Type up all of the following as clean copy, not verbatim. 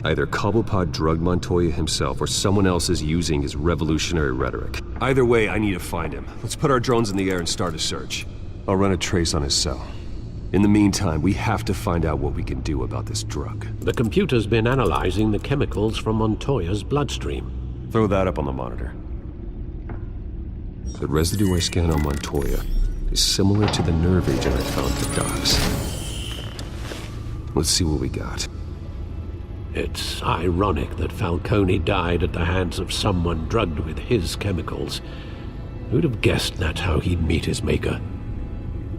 Either Cobblepot drugged Montoya himself, or someone else is using his revolutionary rhetoric. Either way, I need to find him. Let's put our drones in the air and start a search. I'll run a trace on his cell. In the meantime, we have to find out what we can do about this drug. The computer's been analyzing the chemicals from Montoya's bloodstream. Throw that up on the monitor. The residue I scan on Montoya is similar to the nerve agent I found at the docks. Let's see what we got. It's ironic that Falcone died at the hands of someone drugged with his chemicals. Who'd have guessed that's how he'd meet his maker?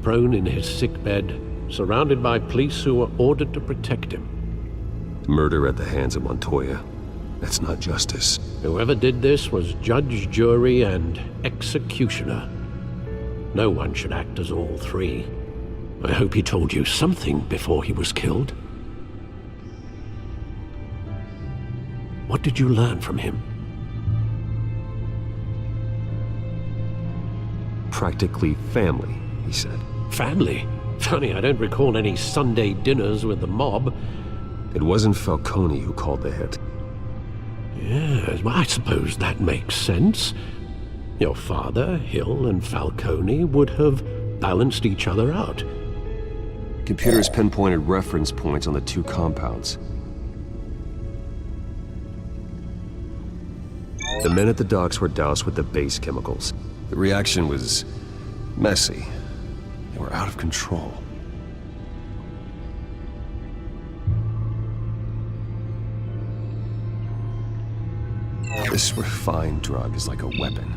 Prone in his sickbed, surrounded by police who were ordered to protect him. Murder at the hands of Montoya. That's not justice. Whoever did this was judge, jury, and executioner. No one should act as all three. I hope he told you something before he was killed. What did you learn from him? Practically family, he said. Family? Funny, I don't recall any Sunday dinners with the mob. It wasn't Falcone who called the hit. Yes, well, I suppose that makes sense. Your father, Hill, and Falcone would have balanced each other out. Computers pinpointed reference points on the two compounds. The men at the docks were doused with the base chemicals. The reaction was messy. They were out of control. This refined drug is like a weapon.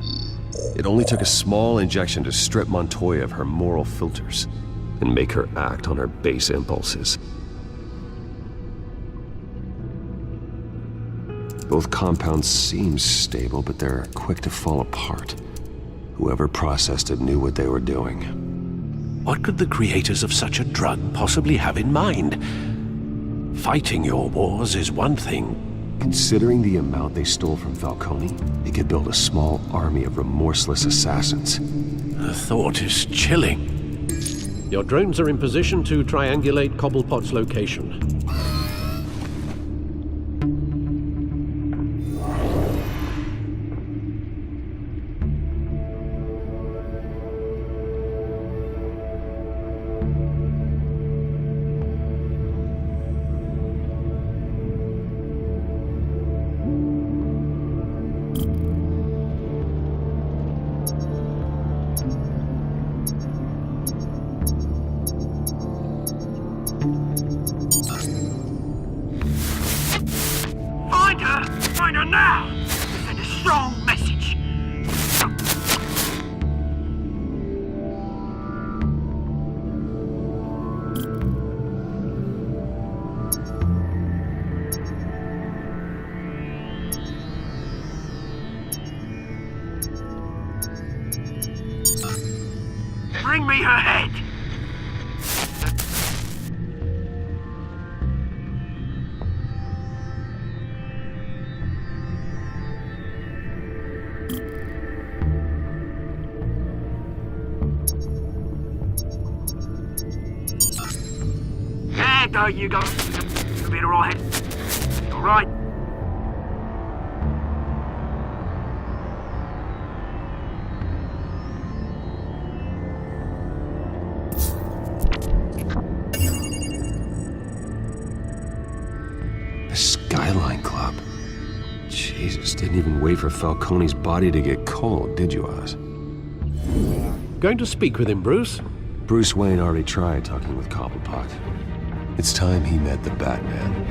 It only took a small injection to strip Montoya of her moral filters and make her act on her base impulses. Both compounds seem stable, but they're quick to fall apart. Whoever processed it knew what they were doing. What could the creators of such a drug possibly have in mind? Fighting your wars is one thing. Considering the amount they stole from Falcone, they could build a small army of remorseless assassins. The thought is chilling. Your drones are in position to triangulate Cobblepot's location. Find her now! Send a strong message. Bring me her head! There you go. You'll be all right. All right. The Skyline Club. Jesus, didn't even wait for Falcone's body to get cold, did you, Oz? Going to speak with him, Bruce? Bruce Wayne already tried talking with Cobblepot. It's time he met the Batman.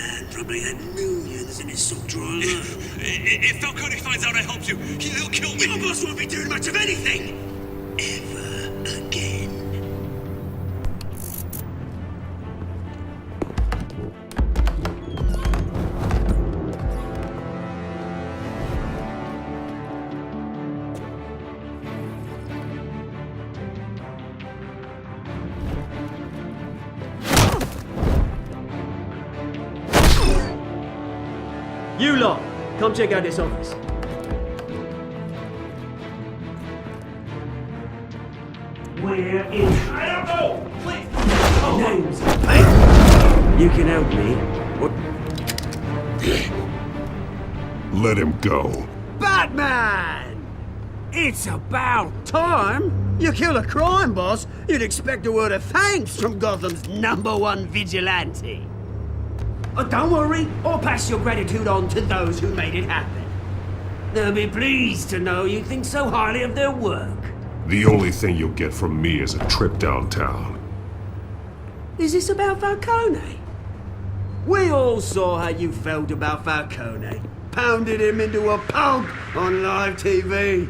man probably had millions in his sock drawer alone. If Falcone finds out I helped you, he'll kill me. Your boss won't be doing much of anything! Ever again. You lot, come check out this office. We're in trouble! Names. You can help me. What? Let him go. Batman! It's about time! You kill a crime boss, you'd expect a word of thanks from Gotham's #1 vigilante. Oh, don't worry, I'll pass your gratitude on to those who made it happen. They'll be pleased to know you think so highly of their work. The only thing you'll get from me is a trip downtown. Is this about Falcone? We all saw how you felt about Falcone. Pounded him into a pulp on live TV.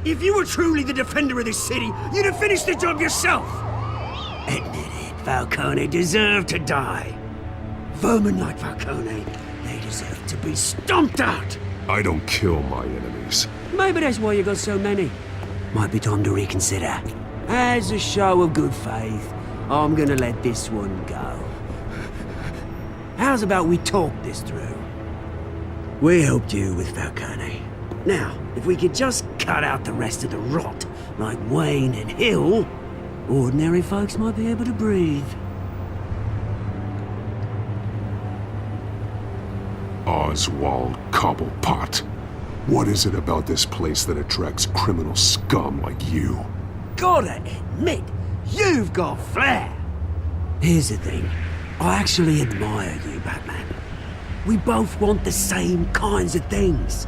If you were truly the defender of this city, you'd have finished the job yourself. Admit it, Falcone deserved to die. Vermin like Falcone, they deserve to be stomped out. I don't kill my enemies. Maybe that's why you got so many. Might be time to reconsider. As a show of good faith, I'm gonna let this one go. How's about we talk this through? We helped you with Falcone. Now, if we could just cut out the rest of the rot, like Wayne and Hill, ordinary folks might be able to breathe. Oswald Cobblepot. What is it about this place that attracts criminal scum like you? Gotta admit, you've got flair. Here's the thing. I actually admire you, Batman. We both want the same kinds of things.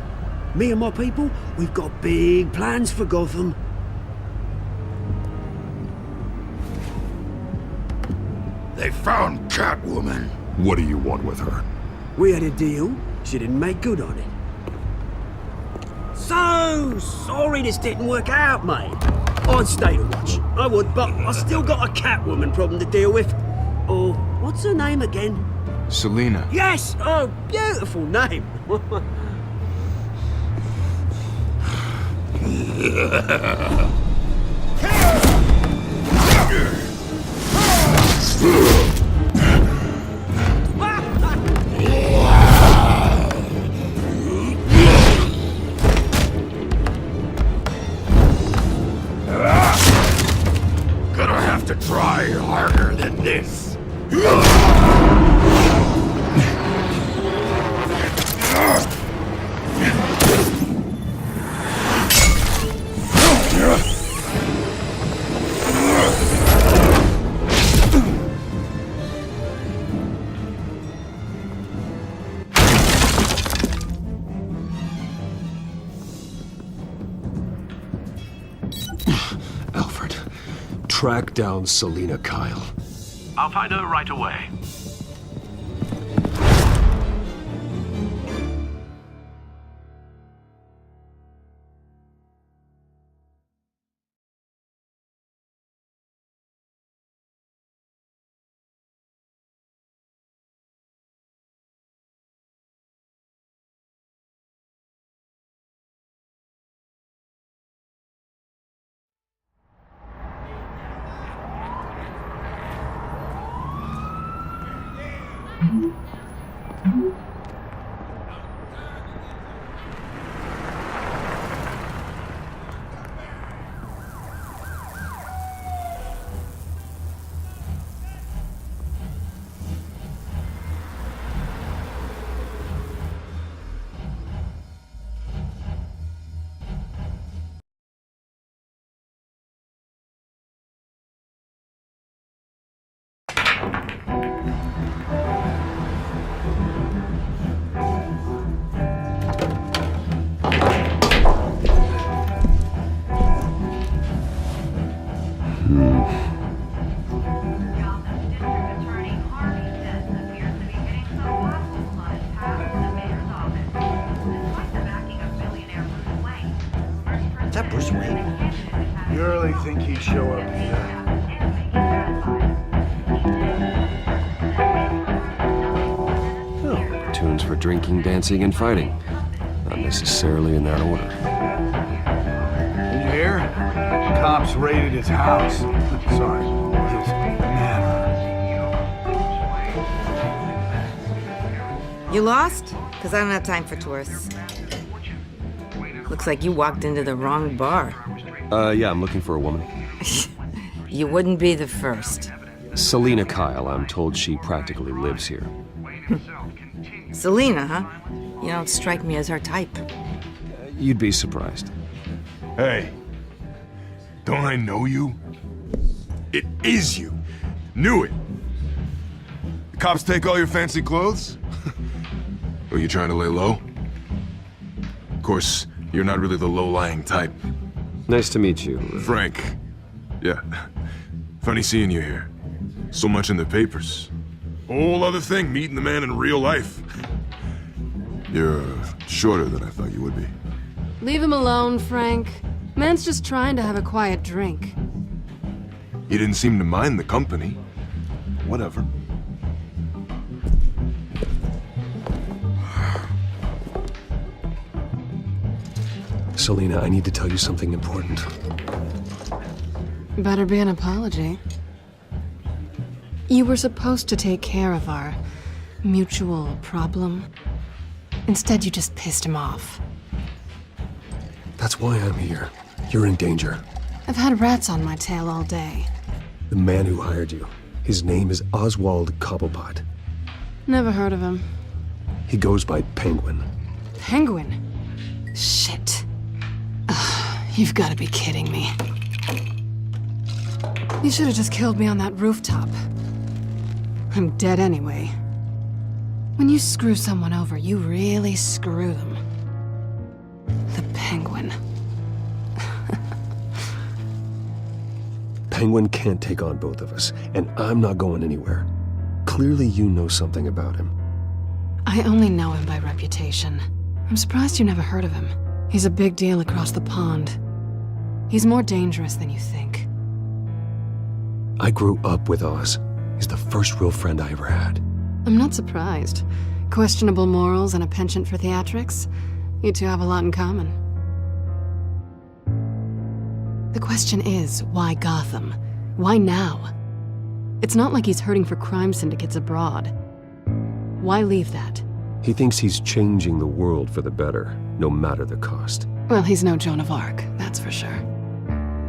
Me and my people, we've got big plans for Gotham. They found Catwoman. What do you want with her? We had a deal. She didn't make good on it. So sorry this didn't work out, mate. I'd stay to watch. I would, but I still got a Catwoman problem to deal with. Oh, what's her name again? Selina. Yes! Oh, beautiful name. Gonna have to try harder than this. Alfred, track down Selina Kyle. I'll find her right away. Gotham District Attorney Harvey Dent appears to be getting somewhat You really think he'd show up here? Oh, tunes for drinking, dancing, and fighting. Not necessarily in that order. Did you hear? Cops raided his house. Sorry, his manor. You lost? Because I don't have time for tourists. Looks like you walked into the wrong bar. Yeah, I'm looking for a woman. You wouldn't be the first. Selina Kyle, I'm told she practically lives here. Selina, huh? You don't strike me as her type. You'd be surprised. Hey, don't I know you? It is you. Knew it. The cops take all your fancy clothes? Are you trying to lay low? Of course, you're not really the low-lying type. Nice to meet you. Frank. Yeah. Funny seeing you here. So much in the papers. Whole other thing, meeting the man in real life. You're shorter than I thought you would be. Leave him alone, Frank. Man's just trying to have a quiet drink. You didn't seem to mind the company. Whatever. Selina, I need to tell you something important. Better be an apology. You were supposed to take care of our mutual problem. Instead, you just pissed him off. That's why I'm here. You're in danger. I've had rats on my tail all day. The man who hired you, his name is Oswald Cobblepot. Never heard of him. He goes by Penguin. Penguin? Shit. Ugh, you've got to be kidding me. You should have just killed me on that rooftop. I'm dead anyway. When you screw someone over, you really screw them. The Penguin. Penguin can't take on both of us, and I'm not going anywhere. Clearly you know something about him. I only know him by reputation. I'm surprised you never heard of him. He's a big deal across the pond. He's more dangerous than you think. I grew up with Oz. He's the first real friend I ever had. I'm not surprised. Questionable morals and a penchant for theatrics. You two have a lot in common. The question is, why Gotham? Why now? It's not like he's hurting for crime syndicates abroad. Why leave that? He thinks he's changing the world for the better, no matter the cost. Well, he's no Joan of Arc, that's for sure.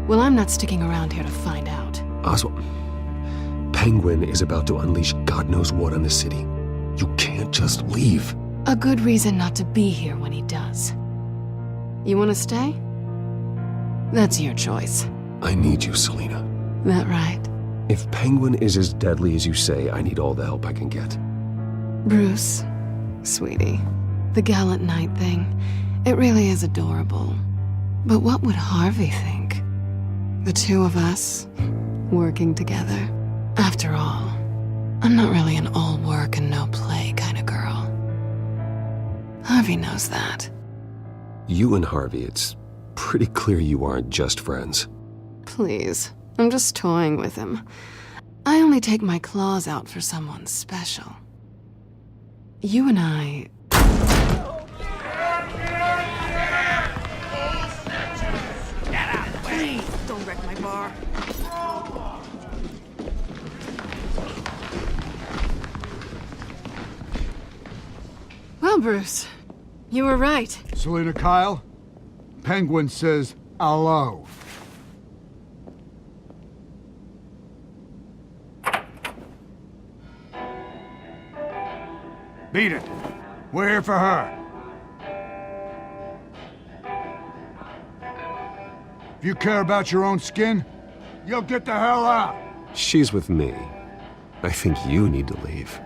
Well, I'm not sticking around here to find out. Oswald, Penguin is about to unleash God knows what on the city. You can't just leave. A good reason not to be here when he does. You want to stay? That's your choice. I need you, Selina. That right? If Penguin is as deadly as you say, I need all the help I can get. Bruce, sweetie, the gallant knight thing, it really is adorable. But what would Harvey think? The two of us, working together. After all, I'm not really an all work and no play kind of girl. Harvey knows that. You and Harvey, it's pretty clear you aren't just friends. Please, I'm just toying with him. I only take my claws out for someone special. You and I... Please, don't wreck my bar. Well, Bruce, you were right. Selina Kyle, Penguin says hello. Beat it. We're here for her. If you care about your own skin, you'll get the hell out. She's with me. I think you need to leave.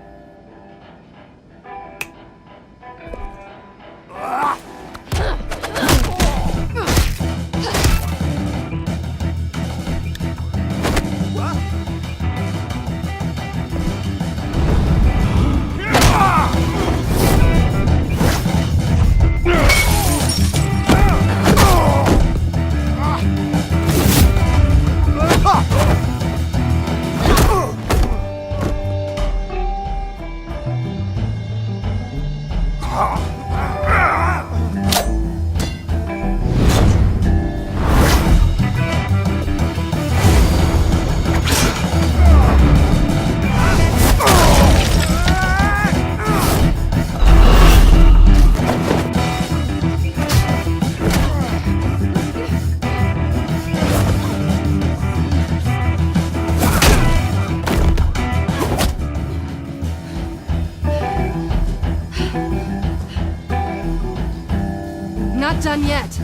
not done yet.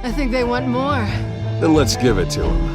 I think they want more. Then let's give it to him.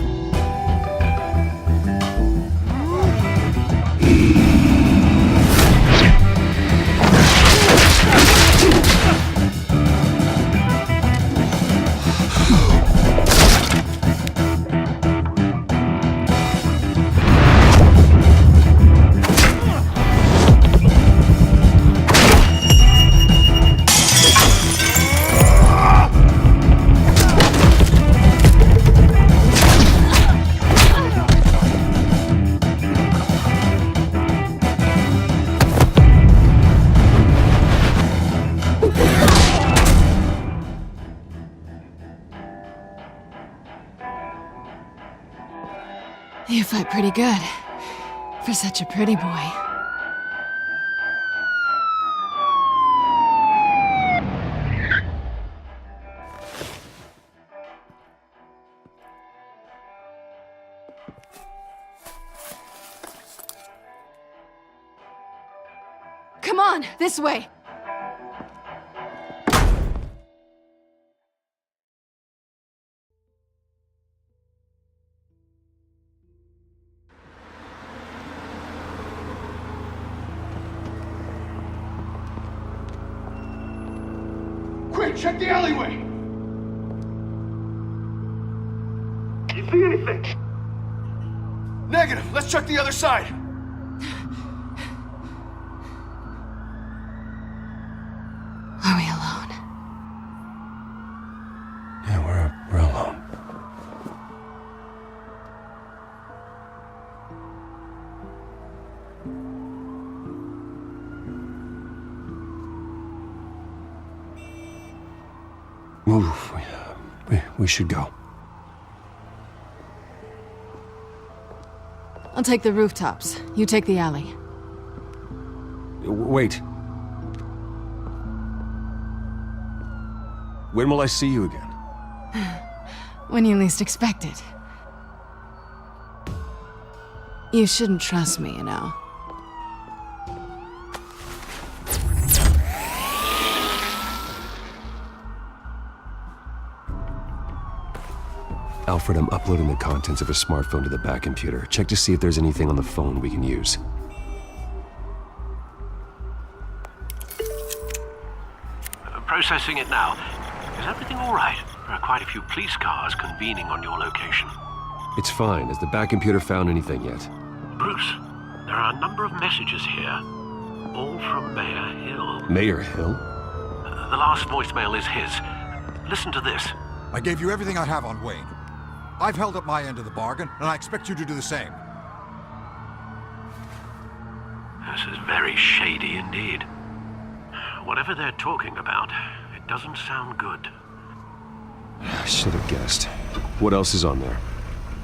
You fight pretty good. For such a pretty boy. Come on, this way! Quick, check the alleyway! You see anything? Negative. Let's check the other side. Are we alone? Yeah, we're alone. Move. We should go. I'll take the rooftops. You take the alley. Wait. When will I see you again? When you least expect it. You shouldn't trust me, you know. Alfred, I'm uploading the contents of a smartphone to the back computer. Check to see if there's anything on the phone we can use. Processing it now. Is everything all right? There are quite a few police cars convening on your location. It's fine. Has the back computer found anything yet? Bruce, there are a number of messages here. All from Mayor Hill. Mayor Hill? The last voicemail is his. Listen to this. I gave you everything I have on Wayne. I've held up my end of the bargain, and I expect you to do the same. This is very shady indeed. Whatever they're talking about, it doesn't sound good. I should have guessed. What else is on there?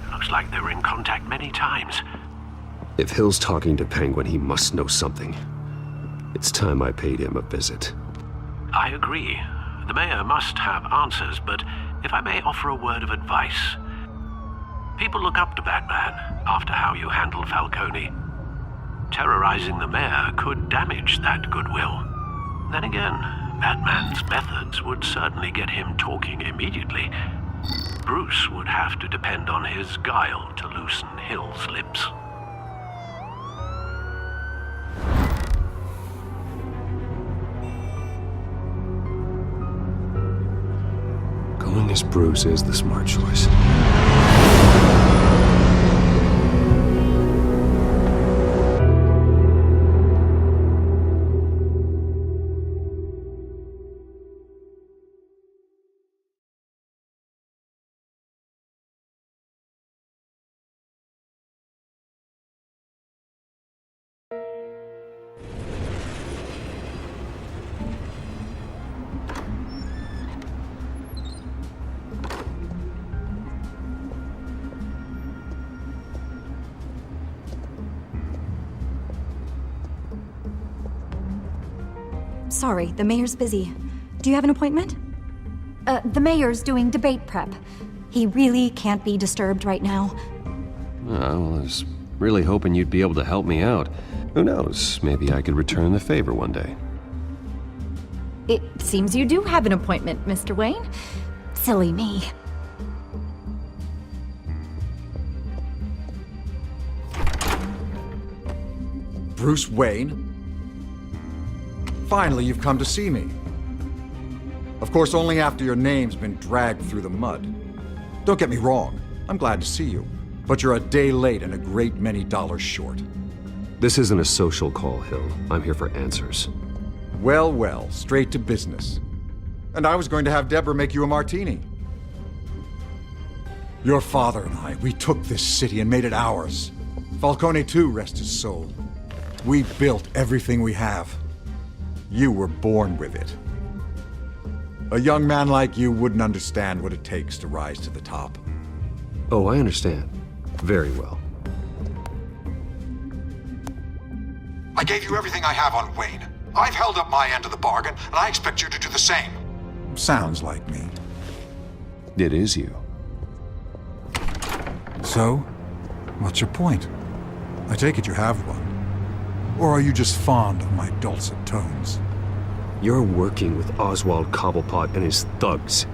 Looks like they were in contact many times. If Hill's talking to Penguin, he must know something. It's time I paid him a visit. I agree. The mayor must have answers, but if I may offer a word of advice. People look up to Batman after how you handled Falcone. Terrorizing the mayor could damage that goodwill. Then again, Batman's methods would certainly get him talking immediately. Bruce would have to depend on his guile to loosen Hill's lips. Going as Bruce is the smart choice. sorry, the mayor's busy. Do you have an appointment? The mayor's doing debate prep. He really can't be disturbed right now. Well, I was really hoping you'd be able to help me out. Who knows, maybe I could return the favor one day. It seems you do have an appointment, Mr. Wayne. Silly me. Bruce Wayne? Finally, you've come to see me. Of course, only after your name's been dragged through the mud. Don't get me wrong, I'm glad to see you. But you're a day late and a great many dollars short. This isn't a social call, Hill. I'm here for answers. Well, well, straight to business. And I was going to have Deborah make you a martini. Your father and I, we took this city and made it ours. Falcone too, rest his soul. We built everything we have. You were born with it. A young man like you wouldn't understand what it takes to rise to the top. Oh, I understand. Very well. I gave you everything I have on Wayne. I've held up my end of the bargain, and I expect you to do the same. Sounds like me. It is you. So, what's your point? I take it you have one. Or are you just fond of my dulcet tones? You're working with Oswald Cobblepot and his thugs.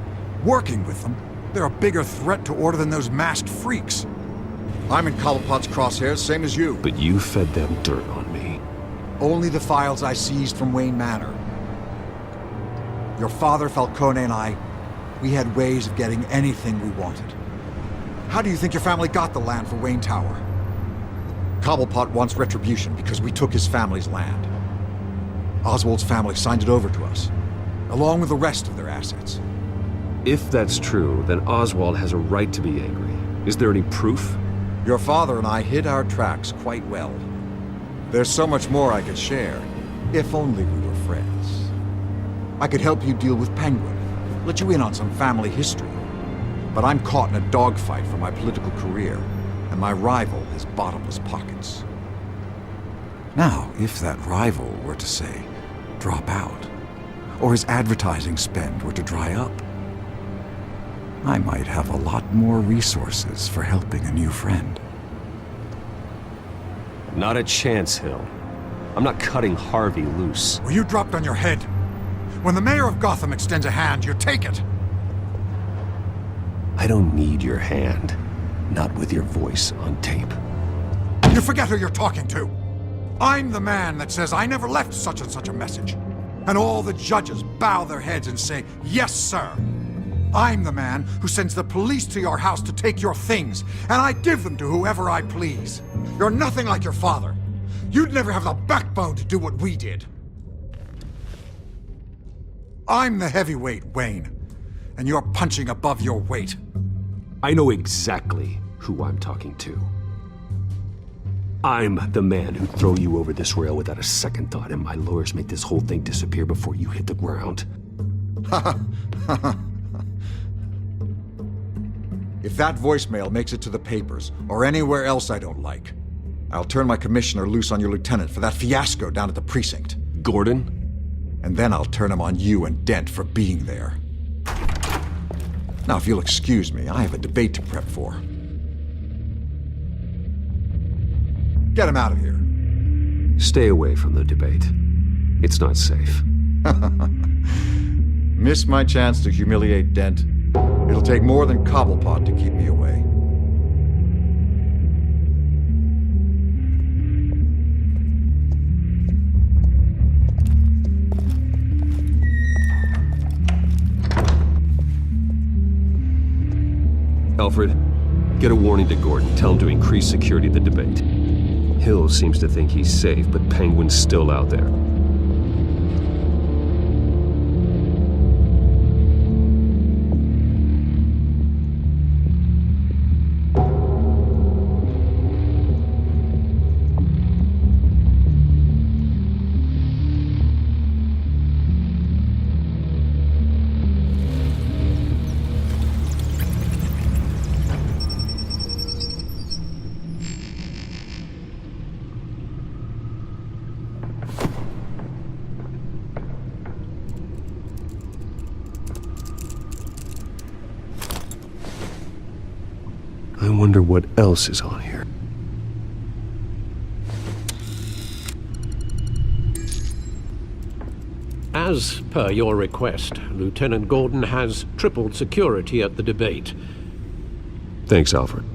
Working with them? They're a bigger threat to order than those masked freaks. I'm in Cobblepot's crosshairs, same as you. But you fed them dirt on me. Only the files I seized from Wayne Manor. Your father, Falcone, and I, we had ways of getting anything we wanted. How do you think your family got the land for Wayne Tower? Cobblepot wants retribution because we took his family's land. Oswald's family signed it over to us, along with the rest of their assets. If that's true, then Oswald has a right to be angry. Is there any proof? Your father and I hid our tracks quite well. There's so much more I could share, if only we were friends. I could help you deal with Penguin, let you in on some family history. But I'm caught in a dogfight for my political career, and my rival has bottomless pockets. Now, if that rival were to say, drop out, or his advertising spend were to dry up, I might have a lot more resources for helping a new friend. Not a chance, Hill. I'm not cutting Harvey loose. Well, you dropped on your head. When the mayor of Gotham extends a hand, you take it. I don't need your hand. Not with your voice on tape. You forget who you're talking to. I'm the man that says I never left such and such a message. And all the judges bow their heads and say, yes, sir. I'm the man who sends the police to your house to take your things, and I give them to whoever I please. You're nothing like your father. You'd never have the backbone to do what we did. I'm the heavyweight, Wayne, and you're punching above your weight. I know exactly who I'm talking to. I'm the man who'd throw you over this rail without a second thought, and my lawyers make this whole thing disappear before you hit the ground. If that voicemail makes it to the papers, or anywhere else I don't like, I'll turn my commissioner loose on your lieutenant for that fiasco down at the precinct. Gordon? And then I'll turn him on you and Dent for being there. Now, if you'll excuse me, I have a debate to prep for. Get him out of here. Stay away from the debate. It's not safe. Miss my chance to humiliate Dent. It'll take more than Cobblepot to keep me away. Alfred, get a warning to Gordon. Tell him to increase security at the debate. Hill seems to think he's safe, but Penguin's still out there. wonder what else is on here. As per your request, Lieutenant Gordon has tripled security at the debate. Thanks, Alfred.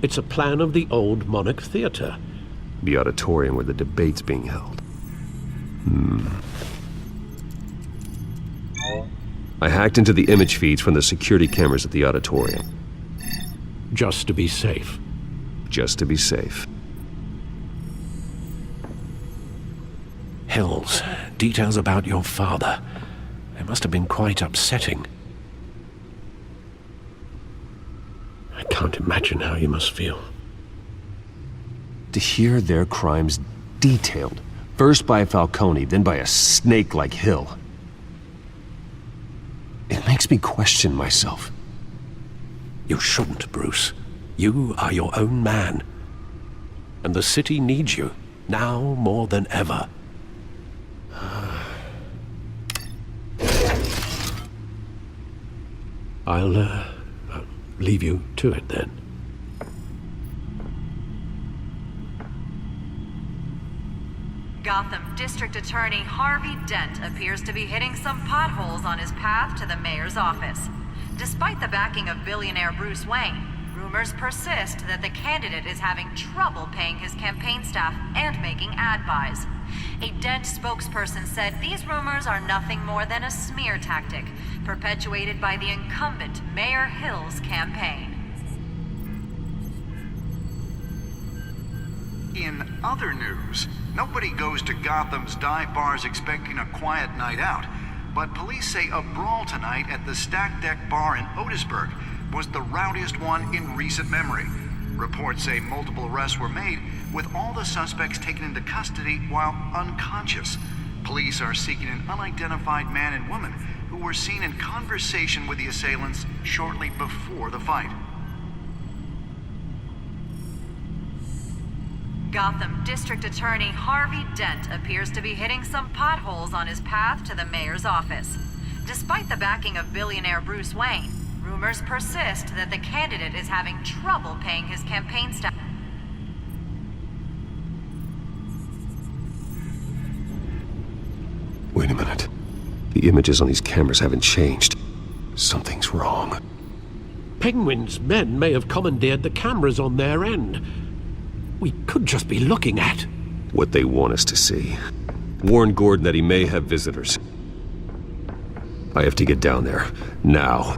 It's a plan of the old Monarch Theater. The auditorium where the debate's being held. I hacked into the image feeds from the security cameras at the auditorium. Just to be safe. Just to be safe. Hills, details about your father. They must have been quite upsetting. I can't imagine how you must feel. To hear their crimes detailed, first by Falcone, then by a snake like Hill. It makes me question myself. You shouldn't, Bruce. You are your own man. And the city needs you, now more than ever. I'll leave you to it then. Gotham District Attorney Harvey Dent appears to be hitting some potholes on his path to the mayor's office. Despite the backing of billionaire Bruce Wayne, rumors persist that the candidate is having trouble paying his campaign staff and making ad buys. A Dent spokesperson said these rumors are nothing more than a smear tactic, perpetuated by the incumbent Mayor Hill's campaign. In other news, nobody goes to Gotham's dive bars expecting a quiet night out, but police say a brawl tonight at the Stack Deck Bar in Otisburg was the rowdiest one in recent memory. Reports say multiple arrests were made, with all the suspects taken into custody while unconscious. Police are seeking an unidentified man and woman who were seen in conversation with the assailants shortly before the fight. Gotham District Attorney Harvey Dent appears to be hitting some potholes on his path to the mayor's office. Despite the backing of billionaire Bruce Wayne, rumors persist that the candidate is having trouble paying his campaign staff. Wait a minute. The images on these cameras haven't changed. Something's wrong. Penguin's men may have commandeered the cameras on their end. We could just be looking at what they want us to see. Warn Gordon that he may have visitors. I have to get down there, now.